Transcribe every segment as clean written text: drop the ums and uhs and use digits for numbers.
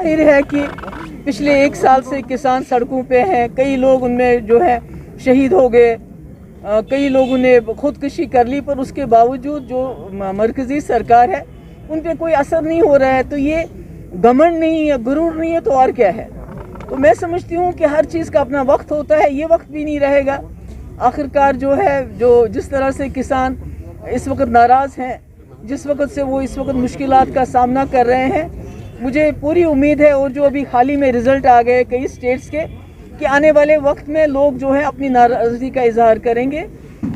ظاہر ہے کہ پچھلے 1 سال سے کسان سڑکوں پہ ہیں, کئی لوگ ان میں جو ہے شہید ہو گئے, کئی لوگوں نے خودکشی کر لی, پر اس کے باوجود جو مرکزی سرکار ہے ان پہ کوئی اثر نہیں ہو رہا ہے. تو یہ گھمنڈ نہیں ہے, غرور نہیں ہے, تو اور کیا ہے؟ تو میں سمجھتی ہوں کہ ہر چیز کا اپنا وقت ہوتا ہے, یہ وقت بھی نہیں رہے گا. آخرکار جو ہے جس طرح سے کسان اس وقت ناراض ہیں, جس وقت سے وہ اس وقت مشکلات کا سامنا کر رہے ہیں, مجھے پوری امید ہے, اور جو ابھی حال ہی میں رزلٹ آ گئے کئی اسٹیٹس کے, کہ آنے والے وقت میں لوگ جو ہے اپنی ناراضگی کا اظہار کریں گے,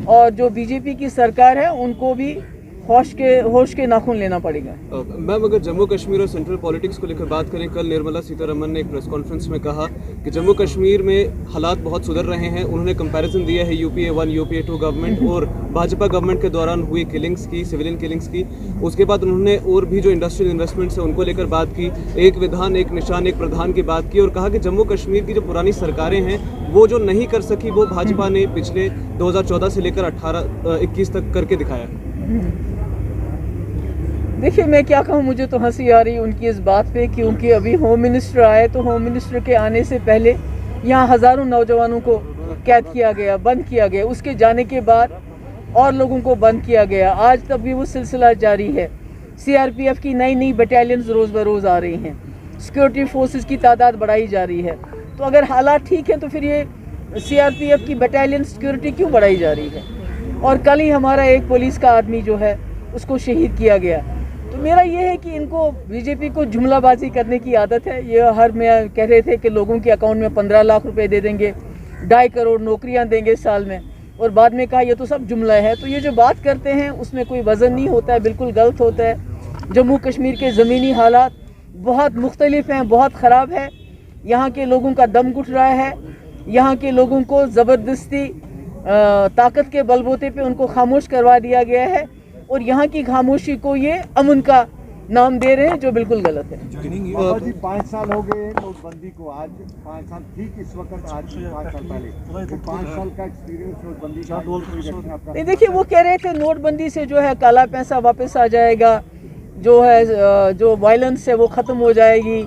اور جو بی جے پی کی سرکار ہے ان کو بھی ہوش کے ناخن لینا پڑے گا. میم, اگر جموں کشمیر اور سینٹرل پالیٹکس کو لے کر بات کریں, کل نرملا سیتا رمن نے ایک پریس کانفرنس میں کہا کہ جموں کشمیر میں حالات بہت سدھر رہے ہیں. انہوں نے کمپیریزن دیا ہے UPA 1 UPA 2 گورنمنٹ اور بھاجپا گورنمنٹ کے دوران ہوئی کلنگس کی, سویلین کلنگس کی. اس کے بعد انہوں نے اور بھی جو انڈسٹریل انویسٹمنٹس ہیں ان کو لے کر بات کی, ایک ودھان ایک نشان ایک پردھان کی بات کی, اور کہا کہ جموں کشمیر کی جو پرانی سرکاریں ہیں وہ جو نہیں کر سکی وہ بھاجپا نے پچھلے 2014 سے لے کر 18-21 تک کر کے دکھایا. دیکھیے میں کیا کہوں, مجھے تو ہنسی آ رہی ان کی اس بات پہ, کیونکہ ابھی ہوم منسٹر آئے تو ہوم منسٹر کے آنے سے پہلے یہاں ہزاروں نوجوانوں کو قید کیا گیا, بند کیا گیا. اس کے جانے کے بعد اور لوگوں کو بند کیا گیا. آج تک بھی وہ سلسلہ جاری ہے. CRPF کی نئی بٹالینز روز بروز آ رہی ہیں, سیکورٹی فورسز کی تعداد بڑھائی جا رہی ہے. تو اگر حالات ٹھیک ہیں تو پھر یہ CRPF کی بٹالین سیکورٹی کیوں بڑھائی جا رہی ہے؟ اور کل ہی ہمارا ایک پولیس کا آدمی جو ہے اس کو شہید کیا گیا. تو میرا یہ ہے کہ ان کو BJP کو جملہ بازی کرنے کی عادت ہے. یہ میں کہہ رہے تھے کہ لوگوں کے اکاؤنٹ میں 15 لاکھ روپے دے دیں گے, 2.5 کروڑ نوکریاں دیں گے سال میں, اور بعد میں کہا یہ تو سب جملہ ہے. تو یہ جو بات کرتے ہیں اس میں کوئی وزن نہیں ہوتا ہے, بالکل غلط ہوتا ہے. جموں کشمیر کے زمینی حالات بہت مختلف ہیں, بہت خراب ہے. یہاں کے لوگوں کا دم گھٹ رہا ہے. یہاں کے لوگوں کو زبردستی طاقت کے بل بوتے پہ ان کو خاموش کروا دیا گیا ہے, اور یہاں کی خاموشی کو یہ امن کا نام دے رہے ہیں, جو بالکل غلط ہے. 5 سال ہو گئے نوٹ بندی کو, آج 5 سال ٹھیک اس وقت, آج 5 سال پہلے 5 سال کا ایکسپیرینس نوٹ بندی کا. نہیں دیکھیے, وہ کہہ رہے تھے نوٹ بندی سے جو ہے کالا پیسہ واپس آ جائے گا, جو ہے جو وائلنس ہے وہ ختم ہو جائے گی,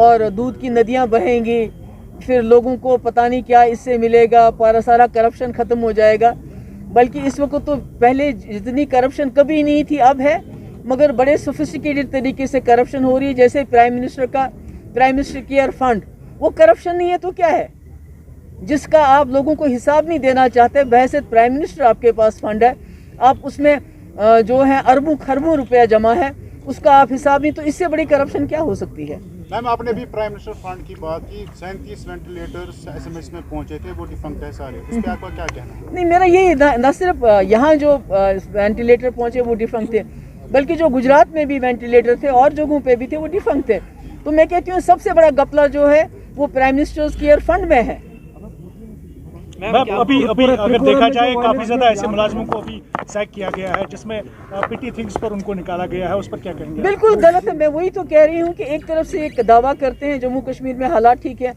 اور دودھ کی ندیاں بہیں گی, پھر لوگوں کو پتہ نہیں کیا اس سے ملے گا, سارا کرپشن ختم ہو جائے گا. بلکہ اس وقت تو پہلے جتنی کرپشن کبھی نہیں تھی اب ہے, مگر بڑے سوفسٹیکیٹڈ طریقے سے کرپشن ہو رہی ہے. جیسے پرائم منسٹر کیئر فنڈ, وہ کرپشن نہیں ہے تو کیا ہے؟ جس کا آپ لوگوں کو حساب نہیں دینا چاہتے. بحیثیت پرائم منسٹر آپ کے پاس فنڈ ہے, آپ اس میں جو ہے اربوں خربوں روپیہ جمع ہے, اس کا آپ حساب نہیں, تو اس سے بڑی کرپشن کیا ہو سکتی ہے؟ میم, آپ نے بھی پرائم منسٹر فنڈ کی بات کی, 37 وینٹیلیٹرز SMS میں پہنچے تھے, وہ ڈیفنکٹ ہے سارے, اس پہ آپ کا کیا کہنا ہے؟ نہیں, میرا یہ نہ صرف یہاں جو وینٹیلیٹر پہنچے وہ ڈیفنکٹ تھے, بلکہ جو گجرات میں بھی وینٹیلیٹر تھے اور جگہوں پہ بھی تھے وہ ڈیفنکٹ تھے. تو میں کہتی ہوں سب سے بڑا گپلا جو ہے وہ پرائم منسٹرز کیئر فنڈ میں ہے. ابھی اگر دیکھا جائے کافی زیادہ ایسے ملازموں کو ابھی سیک کیا گیا ہے جس میں پٹی تھنگس پر ان کو نکالا گیا ہے, اس پر کیا کہیں گے؟ بالکل غلط ہے. میں وہی تو کہہ رہی ہوں کہ ایک طرف سے ایک دعویٰ کرتے ہیں جموں کشمیر میں حالات ٹھیک ہے,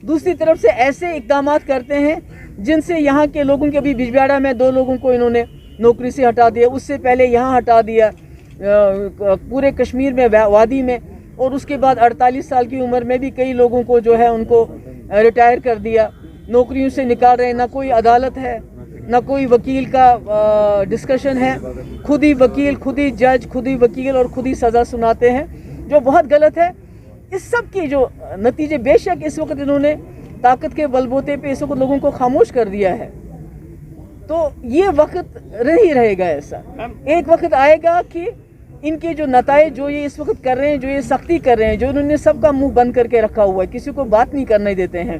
دوسری طرف سے ایسے اقدامات کرتے ہیں جن سے یہاں کے لوگوں کے, ابھی بجبیاڑا میں 2 لوگوں کو انہوں نے نوکری سے ہٹا دیا, اس سے پہلے یہاں ہٹا دیا, پورے کشمیر میں وادی میں, اور اس کے بعد 48 سال کی عمر میں بھی کئی لوگوں کو جو ہے ان کو ریٹائر کر دیا, نوکریوں سے نکال رہے ہیں. نہ کوئی عدالت ہے, نہ کوئی وکیل کا ڈسکشن ہے, خود ہی وکیل, خود ہی جج, خود ہی وکیل, اور خود ہی سزا سناتے ہیں, جو بہت غلط ہے. اس سب کی جو نتیجے, بے شک اس وقت انہوں نے طاقت کے بل بوتے پہ اس وقت لوگوں کو خاموش کر دیا ہے, تو یہ وقت نہیں رہے گا ایسا. ایک وقت آئے گا کہ ان کے جو نتائج جو یہ اس وقت کر رہے ہیں, جو یہ سختی کر رہے ہیں, جو انہوں نے سب کا منہ بند کر کے رکھا ہوا ہے, کسی کو بات نہیں کرنے دیتے ہیں,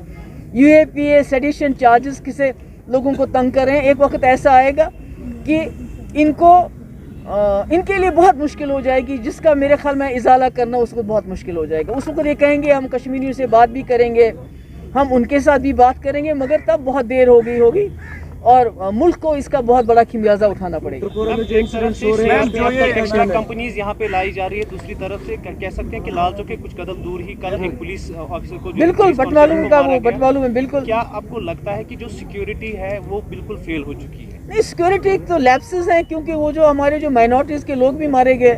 UAPA سیڈیشن چارجز کسے لوگوں کو تنگ کر رہے ہیں, ایک وقت ایسا آئے گا کہ ان کے لیے بہت مشکل ہو جائے گی, جس کا میرے خیال میں ازالہ کرنا اس کو بہت مشکل ہو جائے گا. اس وقت یہ کہیں گے ہم کشمیریوں سے بات بھی کریں گے, ہم ان کے ساتھ بھی بات کریں گے, مگر تب بہت دیر ہو گئی ہوگی, اور ملک کو اس کا بہت بڑا خمیازہ اٹھانا پڑے گا. کمپنیز یہاں پہ لائی جا رہی ہے, دوسری طرف سے کہہ سکتے ہیں کہ لال چوک کے کچھ قدم دور ہی کل ایک پولیس آفیسر کو بالکل بٹوالوں میں بالکل. کیا آپ کو لگتا ہے کہ جو سیکیورٹی ہے وہ بالکل فیل ہو چکی ہے؟ نہیں, سیکیورٹی تو لیپسز ہیں, کیونکہ وہ جو ہمارے جو مائنورٹیز کے لوگ بھی مارے گئے,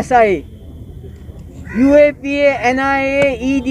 SIA, UAPA, NIA, ED,